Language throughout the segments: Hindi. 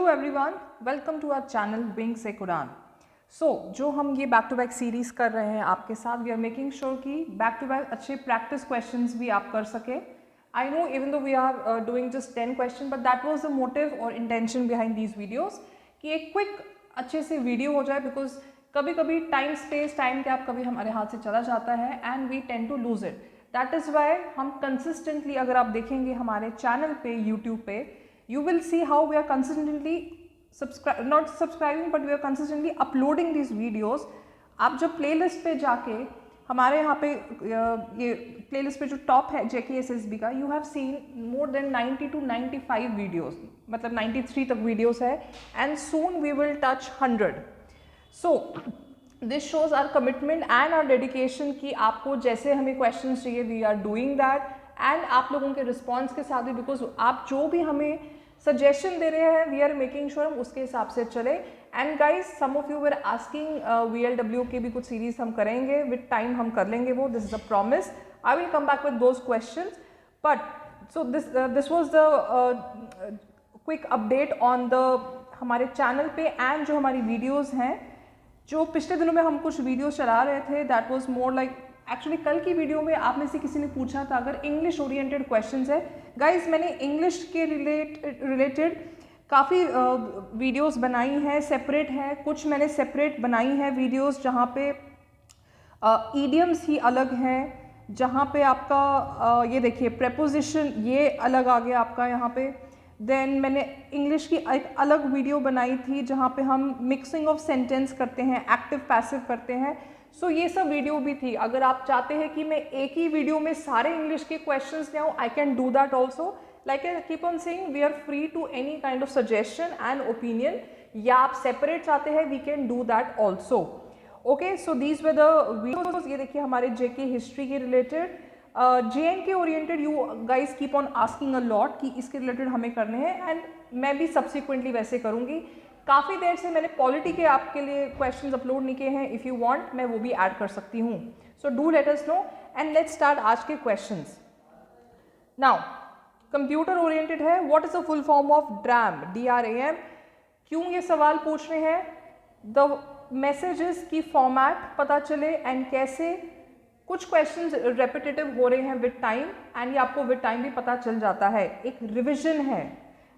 Everyone, welcome to our channel विंग से कुरान। जो हम ये बैक टू बैक सीरीज़ कर रहे हैं आपके साथ, वी आर मेकिंग श्योर कि बैक टू बैक अच्छे प्रैक्टिस क्वेश्चंस भी आप कर सके। I know even though we are doing just 10 question, but that was the motive और इंटेंशन बिहाइंड दीज वीडियोज़ कि एक क्विक अच्छे से वीडियो हो जाए, बिकॉज कभी कभी टाइम गैप कभी हमारे हाथ से चला जाता है and we tend to lose it. That is why हम कंसिस्टेंटली, अगर आप देखेंगे हमारे चैनल पे यूट्यूब पे, you will see how we are consistently not subscribing but we are consistently uploading these videos। आप जब playlist पे जाके हमारे यहाँ पे ये playlist पे जो top है JKSSB का, you have seen more than 90 to 95 videos, मतलब 93 तक videos है and soon we will touch 100। So this shows our commitment and our dedication कि आपको जैसे हमें questions चाहिए we are doing that, and आप लोगों के रिस्पॉन्स के साथ भी, बिकॉज आप जो भी हमें सजेशन दे रहे हैं वी आर मेकिंग श्योर हम उसके हिसाब से चले। And guys, some of you were asking VLW के भी कुछ सीरीज हम करेंगे, विद टाइम हम कर लेंगे वो, this is a promise. I will come back with those questions, but so this was the quick update on the हमारे चैनल पे एंड जो हमारी वीडियोज़ हैं। जो पिछले दिनों में हम कुछ वीडियोज़ चला रहे थे, that was more like, actually कल की वीडियो में आप में से किसी ने पूछा था अगर इंग्लिश ओरिएंटेड क्वेश्चंस है। गाइज, मैंने इंग्लिश के रिलेटेड काफ़ी वीडियोस बनाई हैं, सेपरेट है, कुछ मैंने सेपरेट बनाई हैं वीडियोस जहाँ पे ईडियम्स ही अलग हैं, जहाँ पे आपका ये देखिए प्रेपोजिशन ये अलग आ गया आपका यहाँ पे। देन मैंने इंग्लिश की एक अलग वीडियो बनाई थी जहाँ पे हम मिक्सिंग ऑफ सेंटेंस करते हैं, एक्टिव पैसिव करते हैं। सो ये सब वीडियो भी थी। अगर आप चाहते हैं कि मैं एक ही वीडियो में सारे इंग्लिश के क्वेश्चंस ले आऊँ, I can do that also. Like I keep on saying, we are free to any kind of suggestion and opinion, या आप सेपरेट चाहते हैं, we can do that also. Okay, so these were the videos. ये देखिए हमारे JK हिस्ट्री के related, JNK oriented, you guys keep on asking a lot कि इसके रिलेटेड हमें करने हैं, एंड मैं भी सब्सिक्वेंटली वैसे करूँगी। काफ़ी देर से मैंने पॉलिटी के आपके लिए क्वेश्चंस अपलोड नहीं किए हैं, इफ़ यू वांट मैं वो भी ऐड कर सकती हूँ। So do let us know and let's start आज के क्वेश्चंस। नाउ कंप्यूटर ओरिएंटेड है। What is the full form of DRAM? DRAM। क्यों ये सवाल पूछ रहे हैं? द मैसेजेस की फॉर्मेट पता चले एंड कैसे कुछ क्वेश्चंस रेपिटेटिव हो रहे हैं विद टाइम, एंड ये आपको विद टाइम भी पता चल जाता है, एक रिविजन है।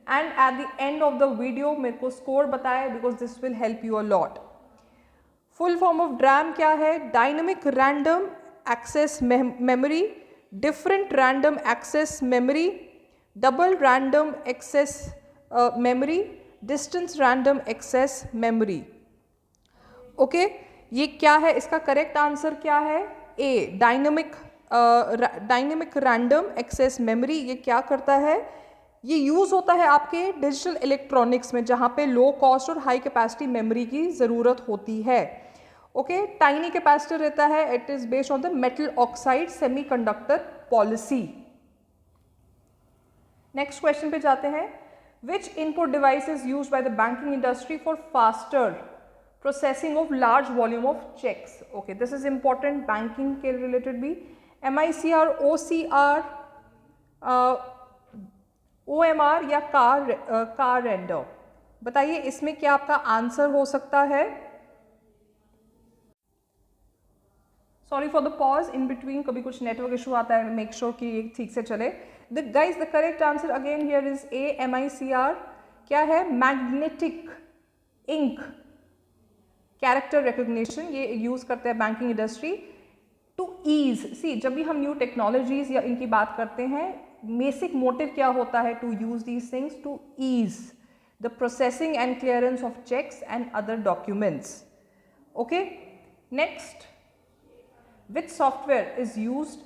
And at the end of the video मेरे को स्कोर बताए, because this will help you a lot. Full form of DRAM क्या है? Dynamic random access memory, different random access memory, double random access memory, distance random access memory. Okay, ये क्या है? इसका करेक्ट आंसर क्या है? A, dynamic random access memory. ये क्या करता है? ये यूज़ होता है आपके डिजिटल इलेक्ट्रॉनिक्स में, जहाँ पे लो कॉस्ट और हाई कैपेसिटी मेमोरी की ज़रूरत होती है। ओके, टाइनी कैपेसिटर रहता है। It is based on the metal oxide semiconductor policy. Next question पे जाते हैं। Which input device is use by the banking industry for faster processing of large volume of cheques? Okay, this is important, banking के रिलेटेड भी। MICR, OCR, OMR या कार रेंडर? बताइए इसमें क्या आपका आंसर हो सकता है? Sorry for the pause in between, कभी कुछ नेटवर्क इशू आता है, मेक श्योर कि ये ठीक से चले। Guys, the correct answer again here is A, MICR। क्या है? Magnetic ink character recognition. ये यूज करते हैं banking industry to ease. See, जब भी हम न्यू टेक्नोलॉजीज या इनकी बात करते हैं, बेसिक मोटिव क्या होता है? To use these things to ease the processing and clearance of cheques and other documents. Okay, next, which software is used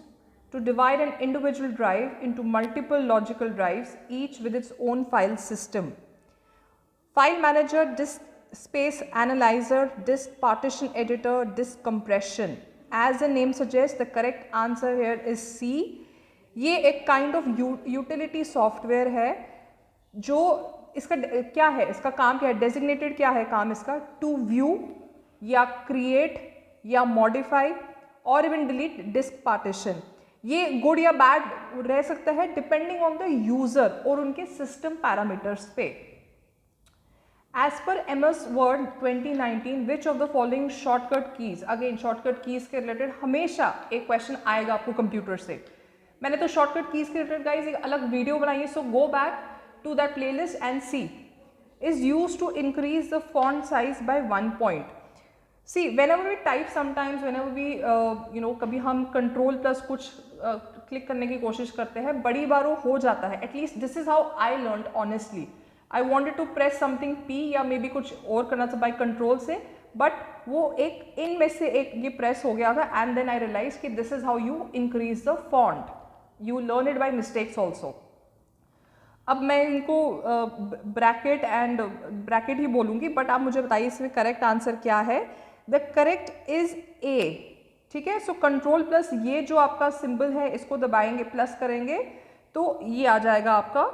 to divide an individual drive into multiple logical drives, each with its own file system? File manager, disk space analyzer, disk partition editor, disk compression. As the name suggests, the correct answer here is C. ये एक kind of utility software है, जो इसका क्या है? इसका काम क्या है? Designated क्या है काम इसका? To view या create या modify और इवन डिलीट डिस्क पार्टीशन। ये गुड या बैड रह सकता है डिपेंडिंग ऑन द यूजर और उनके सिस्टम पैरामीटर्स पे। As per MS Word 2019 which of the following shortcut keys, again shortcut keys के रिलेटेड हमेशा एक क्वेश्चन आएगा आपको कंप्यूटर से। मैंने तो शॉर्टकट कीज के रिलेटेड गाइज एक अलग वीडियो बनाई है, so go back to that playlist and see. Is use to increase the font size by 1 point। See, whenever we type sometimes, whenever we कभी हम कंट्रोल प्लस कुछ क्लिक करने की कोशिश करते हैं, बड़ी बार वो हो जाता है। At least this is how I learned honestly. I wanted to press something P या मे बी कुछ और करना था बाई कंट्रोल से, बट वो एक इनमें से एक ये प्रेस हो गया था एंड देन आई रियलाइज कि this is how you increase the font. You learn it by mistakes also. अब मैं इनको ब्रैकेट ही बोलूँगी, बट आप मुझे बताइए इसमें करेक्ट आंसर क्या है। द करेक्ट इज A, ठीक है। सो कंट्रोल प्लस ये जो आपका सिंबल है इसको दबाएंगे, प्लस करेंगे तो ये आ जाएगा आपका,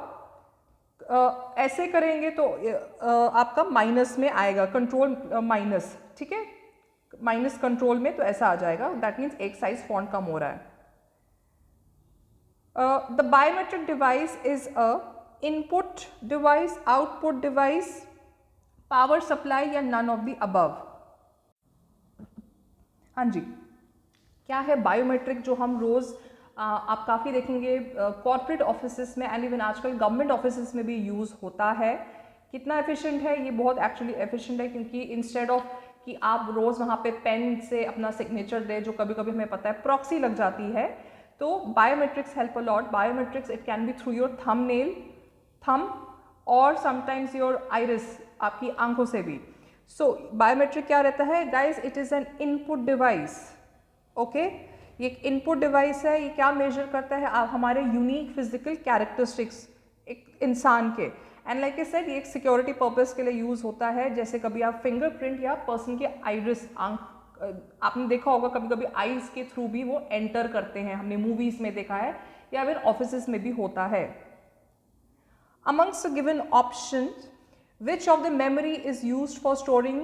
ऐसे करेंगे तो आपका माइनस में आएगा, कंट्रोल माइनस, ठीक है, माइनस कंट्रोल में, तो ऐसा आ जाएगा। दैट मीन्स एक साइज फॉन्ट कम हो रहा है। The biometric device is a input device, output device, power supply या नन ऑफ द अबव। हाँ जी, क्या है बायोमेट्रिक जो हम रोज़ आप काफ़ी देखेंगे कॉर्पोरेट ऑफिसेस में एंड इवन आजकल गवर्नमेंट ऑफिसेस में भी यूज़ होता है। कितना एफिशिएंट है ये? बहुत एक्चुअली एफिशिएंट है, क्योंकि इंस्टेड ऑफ कि आप रोज़ वहाँ पे पेन से अपना सिग्नेचर दे, जो कभी कभी हमें पता है प्रॉक्सी लग जाती है, तो biometrics help a lot. Biometrics it can be through your थम और समटाइम्स योर आइरिस, आपकी आंखों से भी। सो बायोमेट्रिक क्या रहता है guys? It is an input device, okay. ये एक इनपुट डिवाइस है। ये क्या मेजर करता है? आप हमारे यूनिक फिजिकल कैरेक्टरिस्टिक्स एक इंसान के, एंड लाइक आई सेड ये एक सिक्योरिटी पर्पस के लिए यूज़ होता है। जैसे कभी आप फिंगरप्रिंट या पर्सन के आइरिस, आंख, आपने देखा होगा कभी कभी आईज के थ्रू भी वो एंटर करते हैं, हमने मूवीज़ में देखा है या फिर ऑफिस में भी होता है। Amongst the given option which of the memory is used for storing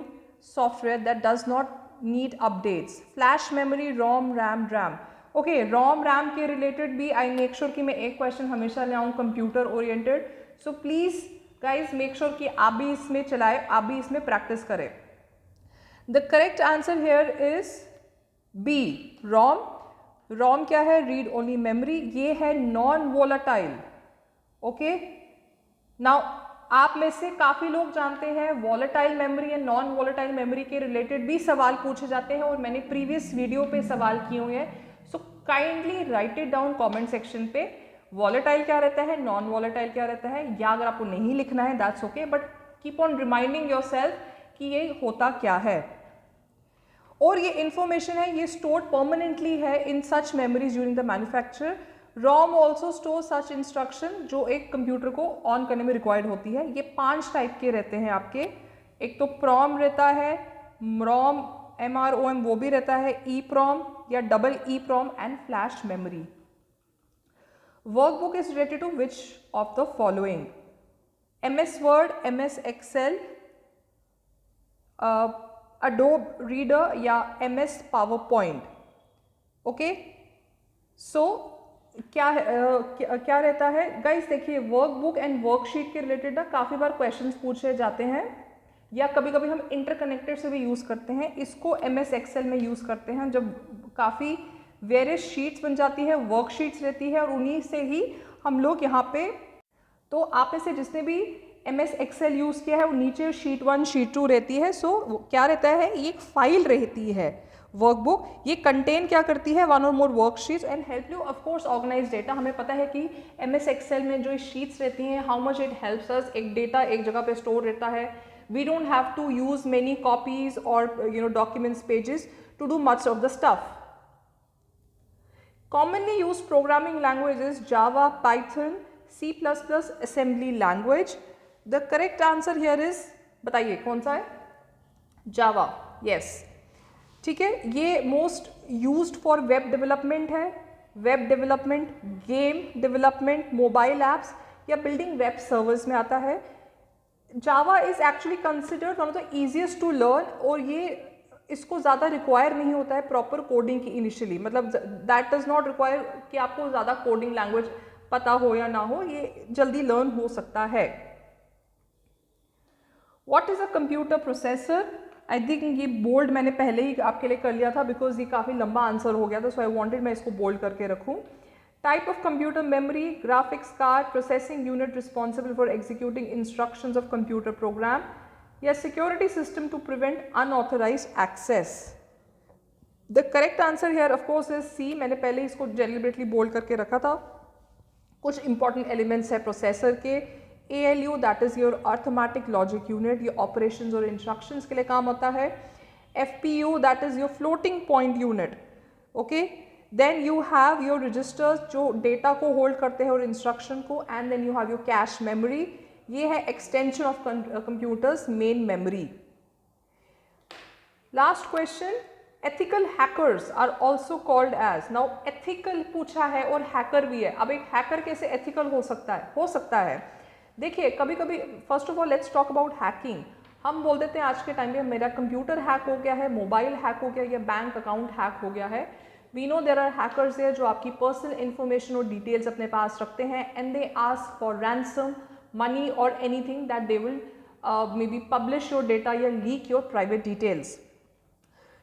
software that does not need updates? Flash memory, ROM, RAM. Okay, ROM, RAM के related भी I make sure कि मैं एक question हमेशा ले आऊँ computer oriented. So please guys make sure कि आप भी इसमें चलाएं, आप भी इसमें practice करें। The correct answer here is B, ROM. ROM क्या है? Read only memory. ये है non volatile. Okay, now आप में से काफ़ी लोग जानते हैं वॉलेटाइल मेमोरी या नॉन वॉलेटाइल मेमोरी के रिलेटेड भी सवाल पूछे जाते हैं और मैंने प्रीवियस वीडियो पे सवाल किए हुए हैं। So kindly right it down comment section पे, वॉलेटाइल क्या रहता है, नॉन वॉलेटाइल क्या रहता है, या अगर आपको नहीं लिखना है that's okay, but keep on reminding yourself कि ये होता क्या है। और ये इंफॉर्मेशन है, ये स्टोर्ड परमानेंटली है in such memories during the manufacture. ROM also store such instruction जो एक कंप्यूटर को ऑन करने में रिक्वायर्ड होती है। ये 5 टाइप के रहते हैं आपके। एक तो PROM रहता है, ROM, MROM वो भी रहता है, EPROM या EEPROM and flash memory. Workbook is related to which of the following? MS Word, MS Excel, Adobe Reader या MS PowerPoint। ओके, सो क्या रहता है गाइस? देखिए वर्कबुक एंड वर्कशीट के रिलेटेड ना काफ़ी बार क्वेश्चंस पूछे जाते हैं, या कभी कभी हम इंटरकनेक्टेड से भी यूज़ करते हैं। इसको MS Excel में यूज़ करते हैं जब काफ़ी वेरियस शीट्स बन जाती है, वर्कशीट्स रहती है, और उन्हीं से ही हम लोग यहाँ पे, तो आप में से जिसने भी MS Excel यूज़ किया है वो नीचे शीट 1 शीट 2 रहती है। सो क्या रहता है? ये एक फाइल रहती है वर्कबुक। ये कंटेन क्या करती है? 1 और more worksheets and help you of course organise data. हमें पता है कि MS Excel में जो शीट्स रहती हैं, how much it helps us, एक डेटा एक जगह पे स्टोर रहता है। We don't have to use many copies और documents pages to do much of the stuff. Commonly used programming languages Java, Python, C++, assembly language. The correct answer here is, बताइए कौन सा है? Java, yes. ठीक है, ये most used for web development है, web development, game development, mobile apps या बिल्डिंग वेब सर्वर्स में आता है। Java is actually considered one of the easiest to learn, और ये इसको ज़्यादा रिक्वायर नहीं होता है प्रॉपर कोडिंग की इनिशियली, मतलब दैट डज नॉट रिक्वायर कि आपको ज़्यादा कोडिंग लैंग्वेज पता हो या ना हो, ये जल्दी लर्न हो सकता है। What is a computer processor? I think ये बोल्ड मैंने पहले ही आपके लिए कर लिया था बिकॉज ये काफ़ी लंबा आंसर हो गया था, सो आई वांटेड मैं इसको बोल्ड करके रखूँ. Type of computer memory, graphics card, processing unit responsible for executing instructions of computer program, या security system to prevent unauthorized access. The correct answer here of course is C. मैंने पहले इसको डेलिबरेटली बोल्ड करके रखा था. कुछ इंपॉर्टेंट एलिमेंट्स है प्रोसेसर के. ALU that is your arithmetic logic unit, ये ऑपरेशंस और इंस्ट्रक्शंस के लिए काम होता है. FPU that is your floating point unit. Okay, then you have your registers जो डेटा को होल्ड करते हैं और इंस्ट्रक्शन को, and then you have your cache memory. ये है extension of computer's main memory. Last question, ethical hackers are also called as. Now ethical पूछा है और हैकर भी है. अब एक हैकर कैसे एथिकल हो सकता है? हो सकता है, देखिए कभी कभी, first of all let's talk about hacking. हम बोल देते हैं आज के टाइम में मेरा कंप्यूटर हैक हो गया है, मोबाइल हैक हो गया, या बैंक अकाउंट हैक हो गया है. We know there are hackers there जो आपकी पर्सनल इन्फॉर्मेशन और डिटेल्स अपने पास रखते हैं, and they ask for ransom money और anything that they will may be publish your data या leak your private details.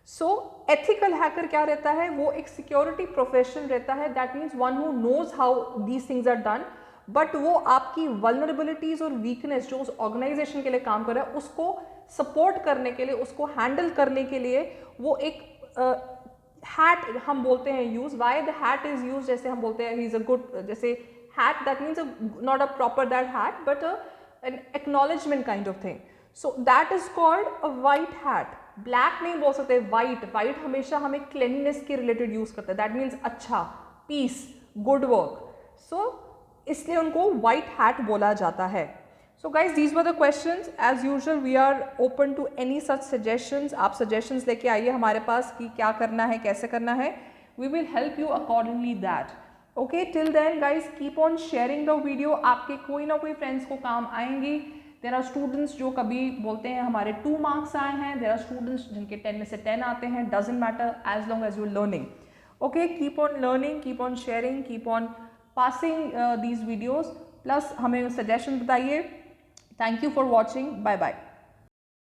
So ethical hacker क्या रहता है? वो एक सिक्योरिटी प्रोफेशन रहता है. That means one who knows how these things are done, but वो आपकी वल्नरेबिलिटीज और वीकनेस जो उस ऑर्गेनाइजेशन के लिए काम कर रहा है उसको सपोर्ट करने के लिए, उसको हैंडल करने के लिए वो एक हैट हम बोलते हैं use. Why the hat is use, जैसे हम बोलते हैं ही इज अ गुड, जैसे hat that means not a proper that hat but N acknowledgement kind of thing. So that is called a white hat. Black नहीं बोल सकते, वाइट. वाइट हमेशा हमें क्लीननेस के रिलेटेड यूज करते हैं. दैट मीन्स अच्छा, पीस, गुड वर्क. सो इसलिए उनको वाइट हैट बोला जाता है. So guys these were the questions. As usual we are open to any such suggestions. आप सजेशंस लेके आइए हमारे पास कि क्या करना है, कैसे करना है. We will help you accordingly that. Okay, till then guys keep on sharing the video. आपके कोई ना कोई फ्रेंड्स को काम आएंगी. देर आर स्टूडेंट्स जो कभी बोलते हैं हमारे 2 मार्क्स आए हैं. देर आर स्टूडेंट्स जिनके 10 में से 10 आते हैं. Doesn't matter as long as you learning. Okay, keep on learning, keep on sharing, keep on passing these videos, plus हमें suggestions बताइए. Thank you for watching. Bye bye.